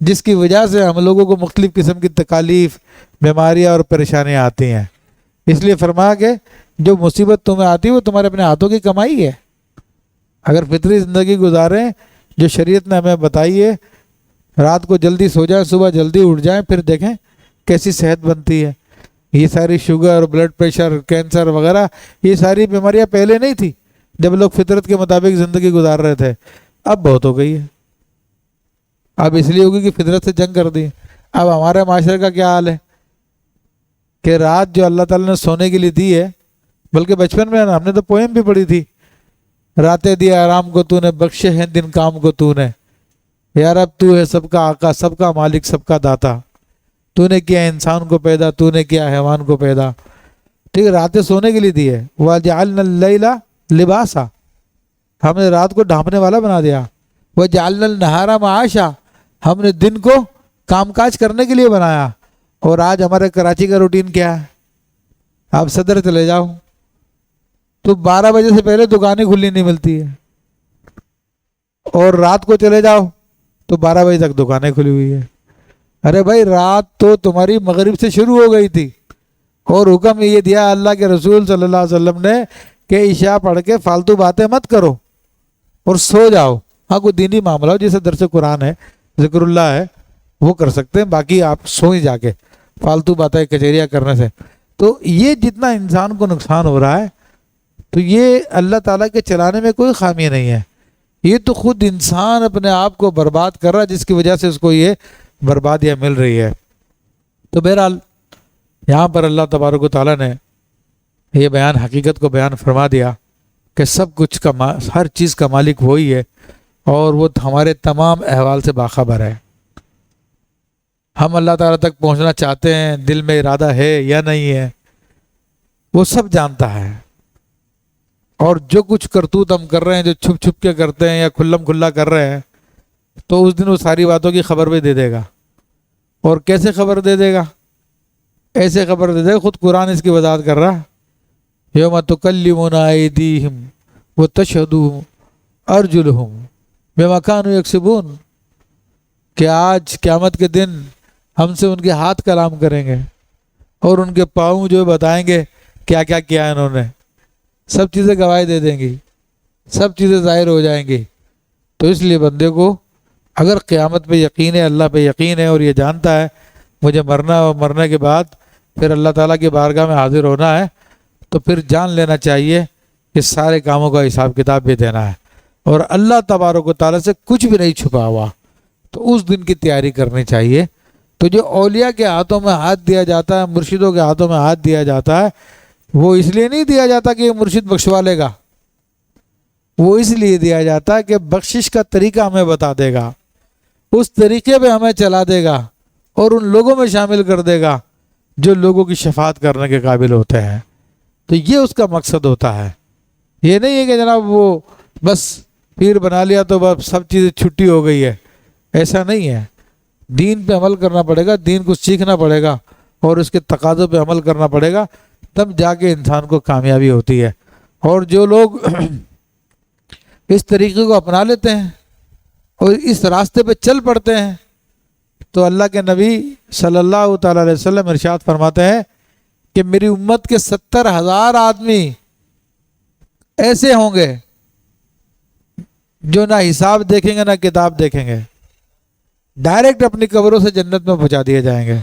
جس کی وجہ سے ہم لوگوں کو مختلف قسم کی تکالیف، بیماریاں اور پریشانیاں آتی ہیں۔ اس لیے فرمایا کہ جو مصیبت تمہیں آتی ہے وہ تمہارے اپنے ہاتھوں کی کمائی ہے۔ اگر فطری زندگی گزاریں جو شریعت نے ہمیں بتائی ہے، رات کو جلدی سو جائیں، صبح جلدی اٹھ جائیں، پھر دیکھیں کیسی صحت بنتی ہے۔ یہ ساری شوگر، بلڈ پریشر، کینسر وغیرہ یہ ساری بیماریاں پہلے نہیں تھی جب لوگ فطرت کے مطابق زندگی گزار رہے تھے، اب بہت ہو گئی ہے۔ اب اس لیے ہوگی کہ فطرت سے جنگ کر دی۔ اب ہمارے معاشرے کا کیا حال ہے کہ رات جو اللہ تعالیٰ نے سونے کے لیے دی ہے، بلکہ بچپن میں ہم نے تو پوئم بھی پڑھی تھی، راتیں دیا آرام کو تو نے، بخشے ہیں دن کام کو تو نے، یا رب تو ہے سب کا آقا، سب کا مالک، سب کا داتا، تو نے کیا انسان کو پیدا، تو نے کیا حیوان کو پیدا۔ ٹھیک ہے، راتیں سونے کے لیے دی ہے۔ وَجَعَلْنَا اللَّيْلَ لِبَاسًا، ہم نے رات کو ڈھانپنے والا بنا دیا۔ وَجَعَلْنَا النَّهَارَ مَعَاشًا، ہم نے دن کو کام کاج کرنے کے لیے بنایا۔ اور آج ہمارے کراچی کا روٹین کیا ہے؟ آپ صدر چلے جاؤ تو 12 بجے سے پہلے دکانیں کھلی نہیں ملتی ہے، اور رات کو چلے جاؤ تو 12 بجے تک دکانیں کھلی ہوئی ہے۔ ارے بھائی، رات تو تمہاری مغرب سے شروع ہو گئی تھی، اور حکم یہ دیا اللہ کے رسول صلی اللہ علیہ وسلم نے کہ عشاء پڑھ کے فالتو باتیں مت کرو اور سو جاؤ۔ ہاں کوئی دینی معاملہ ہو جیسے درس قرآن ہے، ذکر اللہ ہے، وہ کر سکتے ہیں، باقی آپ سوئیں جا کے فالتو باتیں کچہریاں کرنے سے۔ تو یہ جتنا انسان کو نقصان ہو رہا ہے، تو یہ اللہ تعالیٰ کے چلانے میں کوئی خامی نہیں ہے، یہ تو خود انسان اپنے آپ کو برباد کر رہا ہے، جس کی وجہ سے اس کو یہ بربادیاں مل رہی ہے۔ تو بہرحال یہاں پر اللہ تبارک و تعالیٰ نے یہ بیان، حقیقت کو بیان فرما دیا کہ سب کچھ کا ہر چیز کا مالک وہی ہے، اور وہ ہمارے تمام احوال سے باخبر ہے۔ ہم اللہ تعالیٰ تک پہنچنا چاہتے ہیں، دل میں ارادہ ہے یا نہیں ہے، وہ سب جانتا ہے۔ اور جو کچھ کرتوت ہم کر رہے ہیں، جو چھپ چھپ کے کرتے ہیں یا کھلم کھلا کر رہے ہیں، تو اس دن وہ ساری باتوں کی خبر بھی دے دے گا۔ اور کیسے خبر دے دے گا؟ ایسے خبر دے دے گا، خود قرآن اس کی وضاحت کر رہا، یوم تکلمنا ایدیہم وتشہد ارجلہم بما کانوا یکسبون، کہ آج قیامت کے دن ہم سے ان کے ہاتھ کلام کریں گے، اور ان کے پاؤں جو بتائیں گے کیا کیا کیا انہوں نے، سب چیزیں گواہی دے دیں گی، سب چیزیں ظاہر ہو جائیں گی۔ تو اس لیے بندے کو اگر قیامت پہ یقین ہے، اللہ پہ یقین ہے، اور یہ جانتا ہے مجھے مرنا اور مرنے کے بعد پھر اللہ تعالیٰ کی بارگاہ میں حاضر ہونا ہے، تو پھر جان لینا چاہیے کہ سارے کاموں کا حساب کتاب بھی دینا ہے، اور اللہ تبارک و تعالیٰ سے کچھ بھی نہیں چھپا ہوا، تو اس دن کی تیاری کرنی چاہیے۔ تو جو اولیاء کے ہاتھوں میں ہاتھ دیا جاتا ہے، مرشدوں کے ہاتھوں میں ہاتھ دیا جاتا ہے، وہ اس لیے نہیں دیا جاتا کہ یہ مرشد بخشوا لے گا، وہ اس لیے دیا جاتا ہے کہ بخشش کا طریقہ ہمیں بتا دے گا، اس طریقے پہ ہمیں چلا دے گا، اور ان لوگوں میں شامل کر دے گا جو لوگوں کی شفاعت کرنے کے قابل ہوتے ہیں۔ تو یہ اس کا مقصد ہوتا ہے۔ یہ نہیں ہے کہ جناب وہ بس پیر بنا لیا تو بس سب چیزیں چھٹی ہو گئی ہے، ایسا نہیں ہے۔ دین پہ عمل کرنا پڑے گا، دین کو سیکھنا پڑے گا، اور اس کے تقاضوں پہ عمل کرنا پڑے گا، تب جا کے انسان کو کامیابی ہوتی ہے۔ اور جو لوگ اس طریقے کو اپنا لیتے ہیں اور اس راستے پہ چل پڑتے ہیں، تو اللہ کے نبی صلی اللہ تعالیٰ علیہ وسلم ارشاد فرماتے ہیں کہ میری امت کے 70,000 آدمی ایسے ہوں گے جو نہ حساب دیکھیں گے نہ کتاب دیکھیں گے، ڈائریکٹ اپنی قبروں سے جنت میں پہنچا دیے جائیں گے۔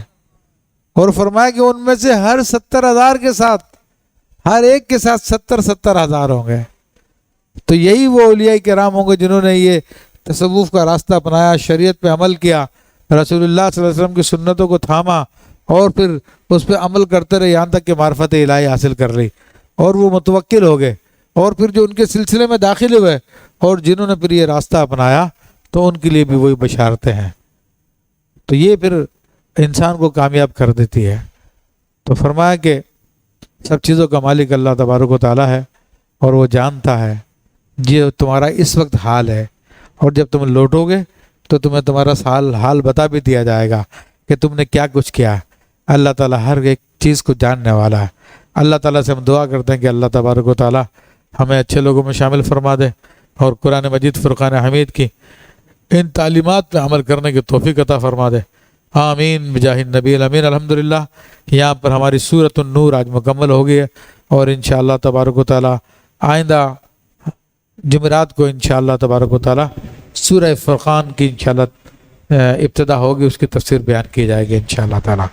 اور فرمایا کہ ان میں سے ہر 70,000 کے ساتھ، ہر ایک کے ساتھ 70,000 ہوں گے۔ تو یہی وہ اولیاء کرام ہوں گے جنہوں نے یہ تصوف کا راستہ اپنایا، شریعت پہ عمل کیا، رسول اللہ صلی اللہ علیہ وسلم کی سنتوں کو تھاما، اور پھر اس پہ عمل کرتے رہے یہاں تک کہ معرفت الہی حاصل کر لی، اور وہ متوکل ہو گئے۔ اور پھر جو ان کے سلسلے میں داخل ہوئے اور جنہوں نے پھر یہ راستہ اپنایا، تو ان کے لیے بھی وہی بشارتیں ہیں۔ تو یہ پھر انسان کو کامیاب کر دیتی ہے۔ تو فرمایا کہ سب چیزوں کا مالک اللہ تبارک و تعالیٰ ہے، اور وہ جانتا ہے جو تمہارا اس وقت حال ہے، اور جب تم لوٹو گے تو تمہیں تمہارا حال بتا بھی دیا جائے گا کہ تم نے کیا کچھ کیا۔ اللہ تعالیٰ ہر ایک چیز کو جاننے والا ہے۔ اللہ تعالیٰ سے ہم دعا کرتے ہیں کہ اللہ تبارک و تعالیٰ ہمیں اچھے لوگوں میں شامل فرما دے اور قرآن مجید فرقان حمید کی ان تعلیمات پہ عمل کرنے کی توفیق عطا فرما دے، آمین بجاہ النبی الامین۔ الحمدللہ یہاں پر ہماری سورۃ النور آج مکمل ہو گئی ہے، اور انشاءاللہ تبارک و تعالیٰ آئندہ جمعرات کو انشاءاللہ تبارک و تعالیٰ سورہ فرقان کی انشاءاللہ ابتدا ہوگی، اس کی تفسیر بیان کی جائے گی انشاءاللہ تعالیٰ۔